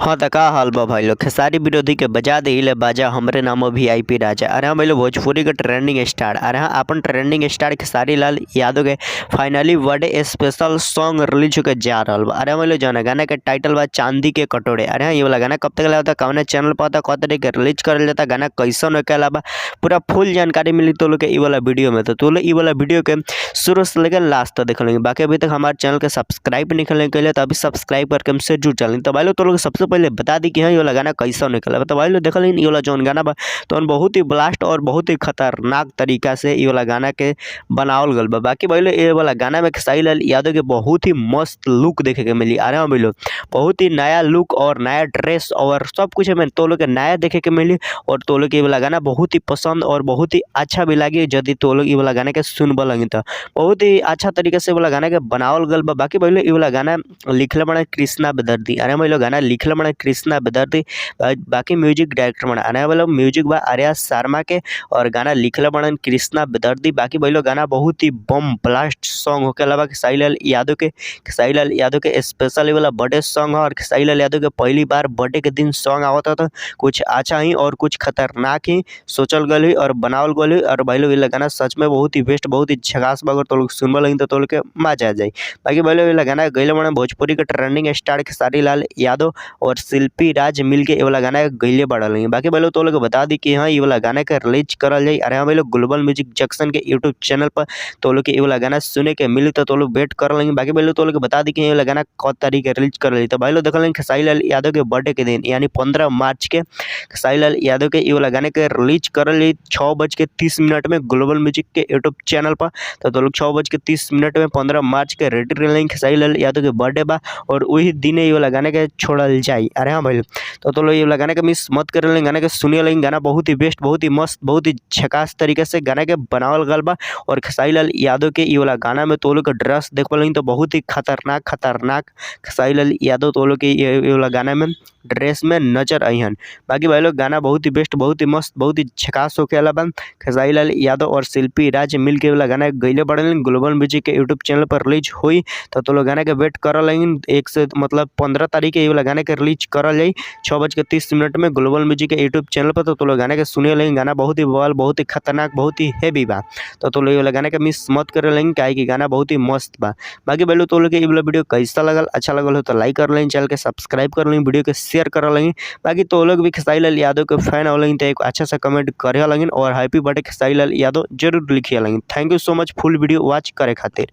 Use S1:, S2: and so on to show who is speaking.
S1: हाँ त का हाल बा भाई लोग। खेसारी विरोधी के बजा देले बाजा हमरे नाम वीआईपी राजा। अरे हाँ भाई लोग, भोजपुरी के ट्रेंडिंग स्टार, अरे हाँ अपन ट्रेंडिंग स्टार खेसारी लाल यादव के finally birthday special song release होकर जा रहा बा। अरे हाँ भाई लोग, जौन गाना के टाइटल बा चांदी के कटोरे। अरे हाँ, ये वाला गाना कब तक होता, कौन चैनल पर होता, कौन तरीके रिलीज करल जाता, गाना कैसन होके बा, पूरा फुल जानकारी मिली तो लोग के ई वाला वीडियो में। तो लोग ई वाला वीडियो के शुरू से लेकर लास्ट तक देख लेंगे। बाकी अभी तक हमारे चैनल के सब्सक्राइब नहीं कर तो अभी सब्सक्राइब करके हमसे जुड़ चलेंगे। तो भाई लोग तो लोग सबसे पहले बता दी कि हाँ, ये वाला गाना कैसा निकला। तो भाई लोग देख लें, ये वाला जौन गाना बा तो बहुत ही ब्लास्ट और बहुत ही खतरनाक तरीका से ये वाला गाना के बनावल गल बा। बाकी भाई लोग ये वाला गाना में खेसारी लाल यादव के बहुत ही मस्त लुक देखे के मिली। अरे हाँ भाई लोग, बहुत ही नया लुक और नया ड्रेस और सब कुछ में तो लोग के नया देखे के मिली। और तो लोग ये वाला गाना बहुत ही पसंद और बहुत ही अच्छा भी लगी। यदि तो लोग ये वाला गाना के सुनब लगी तो बहुत ही अच्छा तरीके से वाला गाना के बनावल गल बा। बाकी भाई लोग ये वाला गाना लिखले बड़ा कृष्णा बेदर्दी। अरे भाई लोग, गाना लिखले बड़ा कृष्णा बेदर्दी। बाकी म्यूजिक डायरेक्टर बना आने वाला म्यूजिक बा आर्या शर्मा के और गाना लिखले बड़ा कृष्णा बेदर्दी। बाकी भाई लोग गाना बहुत ही बम ब्लास्ट सॉन्ग होके अलावा खेसारी लाल यादव के स्पेशल वाला बर्थडे सॉन्ग है। और खेसारी लाल यादव के पहली बार बर्थडे के दिन सॉन्ग आवता था, कुछ अच्छा ही और कुछ खतरनाक ही सोचल गल हुई और बनावल गल हुई। और भाई लोग ये गाना सच में बहुत ही बेस्ट, बहुत ही झकास बा। अगर तो लोग सुनबा लगी तो लोग के मजा आ जाए। बाकी भाई लोग ये गाना गईले बड़ा भोजपुरी के ट्रेंडिंग स्टार खेसारी लाल यादव और शिल्पी राज मिल के ये वाला गाना गईले बढ़ल है। बाकी भाई लोग तो लोग बता दी कि हाँ, ये वाला गाना के रिलीज करल जाए। अरे हाँ भाई लोग, ग्लोबल म्यूजिक जंक्शन के यूट्यूब चैनल पर तो लोग के ये वाला गाना सुने के मिली तो लोग वेट कर लेंगे। बाकी भाई लोग तो लोग बता दी कि ये वाला गाना कौन तारीख रिलीज करल जाए। तो भाई लोग देख लेंगे खेसारी लाल यादव के बर्थडे के दिन यानी 15 मार्च के खेसारी लाल यादव के ये वाला गाने के रिलीज करल जाए 6:30 में ग्लोबल म्यूजिक के यूट्यूब चैनल पर। तो लोग 6:30 में 15 मार्च के रेडी रहेंगे। खेसारी लाल यादव के बर्थडे बा और वही दिन ये वाला गाने के छोड़ल जाए। अरे हाँ भाई, तो लोग ये वाला गाने के मिस मत कर लेंगे। गाने के सुनिए लेंगे, गाना बहुत ही बेस्ट, बहुत ही मस्त, बहुत ही झकास तरीके से गाना के बनावल गल बा। और खेसारी लाल यादव के ये वाला गाना में तो लोग का ड्रेस देख लेंगे तो बहुत ही खतरनाक खेसारी लाल यादव तो लोग के ये वाला गाना में ड्रेस में नजर आई हन। बाकी भाई लोग गाना बहुत ही बेस्ट, बहुत ही मस्त, बहुत ही झकास होके अलावा खेसारी लाल यादव और शिल्पी राज मिल के वाला गाना गईले बढ़े ग्लोबल म्यूजिक के यूट्यूब चैनल पर रिलीज हुई। तो लोग गाना के वेट कर लेंगे। 1 से मतलब 15 तारीख के ये वाला गाना के रिलीज करल जाए 6:30 में ग्लोबल म्यूजिक के यूट्यूब चैनल पर। तो लोग गाना के सुनिए लेंगे, गाना बहुत ही बवाल, बहुत ही खतरनाक, बहुत ही हेवी बा। तो लोग ये वाला गाना के मिस मत कर लेंगे, काहे कि गाना बहुत ही मस्त बा। बाकी भाई लोग तो लोग के ये वाला वीडियो कैसा लगल, अच्छा लगल हो तो लाइक कर लेंगे, चैनल के सब्सक्राइब कर लेंगे, वीडियो के शेयर कर लेंगे। बाकी तो लोग भी खेसारी लाल यादव के फैन हो लेंगे तो एक अच्छा सा कमेंट करे लेंगे और हैप्पी बर्थडे खेसारी लाल यादव जरूर लिखिए लेंगे। Thank you so much full video watch करे खातिर।